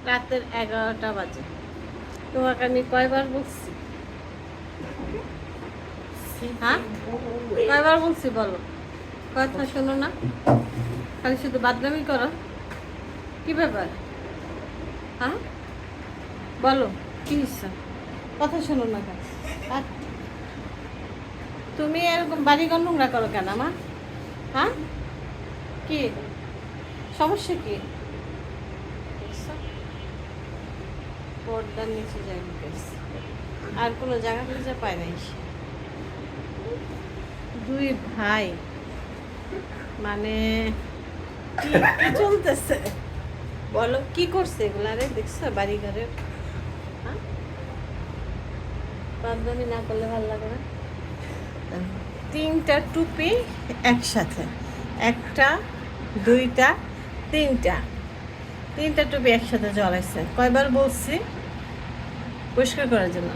রাতের 11টা বাজে। তোমাকে আমি কয়বার বলছি? হ্যাঁ, কয়বার বলছি বলো? কথা শোনো না, খালি শুধু বাদনামি করো। কি ব্যাপার? হ্যাঁ বলো, কি হচ্ছে? কথা শোনো না কেন? আর তুমি এরকম বাড়িঘর নোংরা করো কেন মা? হ্যাঁ, কি সমস্যা? কি পর্দার নিচে যাই গেছে, আর কোনো জায়গা খুঁজে পায় নাই সে। দুই ভাই মানে কি কি চলতেছে বলো? কি করছে এগুলা? রে দেখছো বাড়ি ঘরের? হ্যাঁ, বাদবানি না করলে ভালো লাগে না। তিনটা টুপি একসাথে, একটা, দুইটা, তিনটা টুপি একসাথে জ্বলাইছে। কয়বার বলছি পরিষ্কার করার জন্য?